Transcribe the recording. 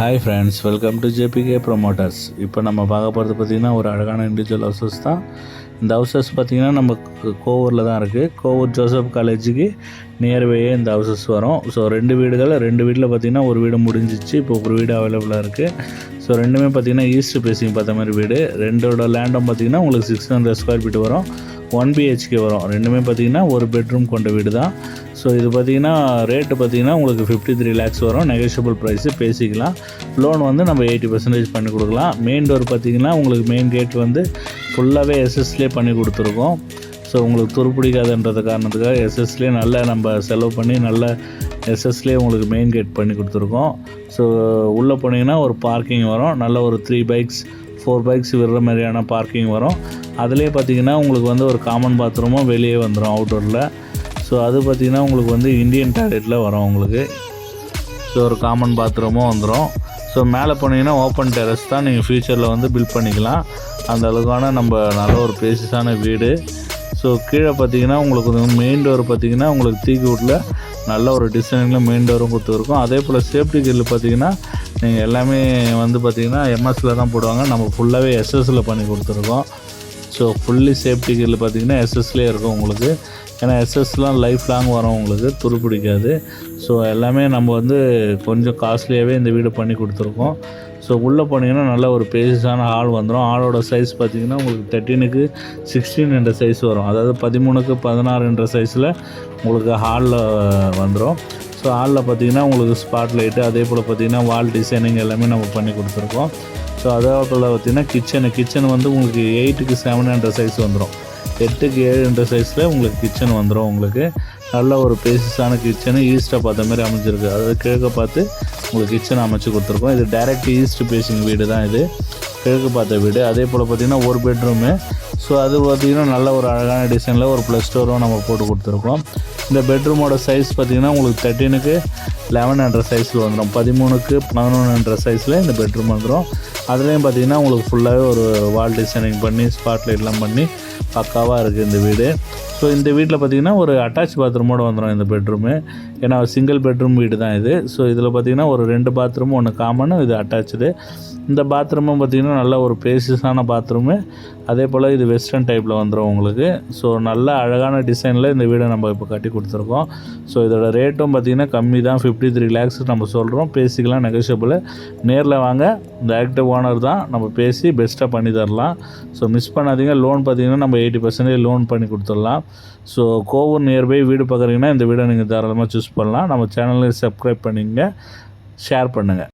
Hi friends, welcome to JBK promoters. இப்போ நம்ம பார்க்க போகிறது பார்த்திங்கன்னா ஒரு அழகான இண்டிவிஜுவல் ஹவுசஸ் தான். இந்த ஹவுசஸ் பார்த்திங்கன்னா நம்ம கோவூரில் தான் இருக்குது. கோவூர் ஜோசப் காலேஜுக்கு நியர்பையே இந்த ஹவுசஸ் வரும். ஸோ ரெண்டு வீட்டில் பார்த்திங்கன்னா ஒரு வீடு முடிஞ்சிச்சு, இப்போ ஒரு வீடு அவைலபிளாக இருக்குது. ஸோ ரெண்டுமே பார்த்திங்கன்னா ஈஸ்ட் ஃபேஸிங் பார்த்த மாதிரி வீடு. ரெண்டோட லேண்டும் பார்த்திங்கன்னா உங்களுக்கு 600 ஸ்கொயர் ஃபீட் வரும். 1 BHK வரும். ரெண்டுமே பார்த்திங்கன்னா ஒரு பெட்ரூம் கொண்ட வீடு தான். ஸோ இது பார்த்திங்கன்னா ரேட்டு பார்த்திங்கன்னா உங்களுக்கு 53 lakhs வரும். நெகோஷியபிள் ப்ரைஸு பேசிக்கலாம். லோன் வந்து நம்ம 80% பண்ணி கொடுக்கலாம். மெயின் டோர் பார்த்திங்கன்னா உங்களுக்கு மெயின் கேட் வந்து ஃபுல்லாகவே எஸ்எஸ்லேயே பண்ணி கொடுத்துருக்கோம். ஸோ உங்களுக்கு துருப்பிடிக்காதுன்றது காரணத்துக்காக எஸ்எஸ்லேயே நல்லா நம்ம செலவு பண்ணி நல்ல எஸ்எஸ்லேயே உங்களுக்கு மெயின் கேட் பண்ணி கொடுத்துருக்கோம். ஸோ உள்ளே போனீங்கன்னா ஒரு பார்க்கிங் வரும். நல்ல ஒரு 3 bikes 4 bikes விடுற மாதிரியான பார்க்கிங் வரும். அதிலே பார்த்திங்கன்னா உங்களுக்கு வந்து ஒரு காமன் பாத்ரூமும் வெளியே வந்துடும் அவுட்டோரில். ஸோ அது பார்த்திங்கன்னா உங்களுக்கு வந்து இந்தியன் டாய்லெட்டில் வரும் உங்களுக்கு. ஸோ ஒரு காமன் பாத்ரூமும் வந்துடும். ஸோ மேலே போனீங்கன்னா ஓப்பன் டெரஸ் தான், நீங்கள் ஃப்யூச்சரில் வந்து பில்ட் பண்ணிக்கலாம். அந்த அளவுக்கான நம்ம நல்ல ஒரு பேசிஸான வீடு. ஸோ கீழே பார்த்திங்கன்னா உங்களுக்கு வந்து மெயின் டோர் பார்த்திங்கன்னா உங்களுக்கு தீக்குட்டில் நல்ல ஒரு டிசைனில் மெயின் டோரும் கொடுத்துருக்கோம். அதே போல் சேஃப்டி கிரில் பார்த்திங்கன்னா நீங்கள் எல்லாமே வந்து பார்த்திங்கன்னா எம்எஸ்சில் தான் போடுவாங்க. நம்ம ஃபுல்லாகவே எஸ்எஸ்சில் பண்ணி கொடுத்துருக்கோம். ஸோ ஃபுல்லி சேஃப்டி கிரில் பார்த்திங்கன்னா எஸ்எஸ்லேயே இருக்கும் உங்களுக்கு. ஏன்னா எஸ்எஸ்லாம் லைஃப் லாங் வரும், உங்களுக்கு துருப்பிடிக்காது. ஸோ எல்லாமே நம்ம வந்து கொஞ்சம் காஸ்ட்லியாகவே இந்த வீடு பண்ணி கொடுத்துருக்கோம். ஸோ உள்ளே போனீங்கன்னா நல்ல ஒரு பேசிஸான ஹால் வந்துடும். ஹாலோட சைஸ் பார்த்திங்கன்னா உங்களுக்கு 13க்கு 16 என்ற சைஸ் வரும். அதாவது 13க்கு 16 என்ற சைஸில் உங்களுக்கு ஹாலில் வந்துடும். ஸோ ஹாலில் பார்த்திங்கன்னா உங்களுக்கு ஸ்பாட் லைட்டு, அதே போல் பார்த்திங்கன்னா வால் டிசைனிங் எல்லாமே நம்ம பண்ணி கொடுத்துருக்கோம். ஸோ அதே போல் பார்த்திங்கன்னா கிச்சன் வந்து உங்களுக்கு 8க்கு 7 என்ற சைஸ் வந்துடும். 8க்கு 7 என்ற சைஸில் உங்களுக்கு கிச்சன் வந்துடும். உங்களுக்கு நல்ல ஒரு பேசிஸான கிச்சனு ஈஸ்ட்டை பார்த்த மாதிரி அமைஞ்சிருக்கு. அதாவது கிழக்க பார்த்து உங்களுக்கு கிச்சன் அமைச்சு கொடுத்துருக்கோம். இது டைரக்ட் ஈஸ்ட் ஃபேஸிங் வீடு தான், இது கிழக்கு பார்த்த வீடு. அதே போல் பார்த்திங்கன்னா ஒரு பெட்ரூமு. ஸோ அது பார்த்திங்கன்னா நல்ல ஒரு அழகான டிசைனில் ஒரு ப்ளஸ் டோரும் நம்ம போட்டு கொடுத்துருக்கோம். இந்த பெட்ரூமோட சைஸ் பார்த்திங்கன்னா உங்களுக்கு 13க்கு 11 என்ற சைஸில் வந்துடும். 13க்கு 11 என்ற சைஸில் இந்த பெட்ரூம் வந்துடும். அதுலேயும் பார்த்திங்கன்னா உங்களுக்கு ஃபுல்லாகவே ஒரு வால் டிசைனிங் பண்ணி ஸ்பாட் லைட்லாம் பண்ணி பக்காவாக இருக்குது இந்த வீடு. ஸோ இந்த வீட்டில் பார்த்திங்கன்னா ஒரு அட்டாச் பாத்ரூமோடு வந்துடும் இந்த பெட்ரூமு. ஏன்னா சிங்கிள் பெட்ரூம் வீடு தான் இது. ஸோ இதில் பார்த்திங்கன்னா ஒரு 2 பாத்ரூமும் ஒன்று காமனு, இது அட்டாச்சு. இந்த பாத்ரூமும் பார்த்திங்கன்னா நல்ல ஒரு பேசிஸான பாத்ரூமு. அதே போல் இது வெஸ்டர்ன் டைப்பில் வந்துடும் உங்களுக்கு. ஸோ நல்ல அழகான டிசைனில் இந்த வீடை நம்ம இப்போ கட்டி கொடுத்துருக்கோம். ஸோ இதோட ரேட்டும் பார்த்திங்கன்னா கம்மி தான், 53 lakhs நம்ம சொல்கிறோம். பேசிக்கலாம், நெகோஷியபிள். நேரில் வாங்க, இந்த ஆக்டிவ் ஓனர் தான், நம்ம பேசி பெஸ்ட்டாக பண்ணி தரலாம். ஸோ மிஸ் பண்ணாதீங்க. லோன் பார்த்திங்கன்னா நம்ம 80% லோன் பண்ணி கொடுத்துடலாம். ஸோ கோவூர் நியர்பை வீடு பார்க்குறீங்கன்னா இந்த வீடை நீங்கள் தாராளமாக சூஸ் பண்ணலாம். நம்ம சேனலில் சப்ஸ்கிரைப் பண்ணிங்க, ஷேர் பண்ணுங்கள்.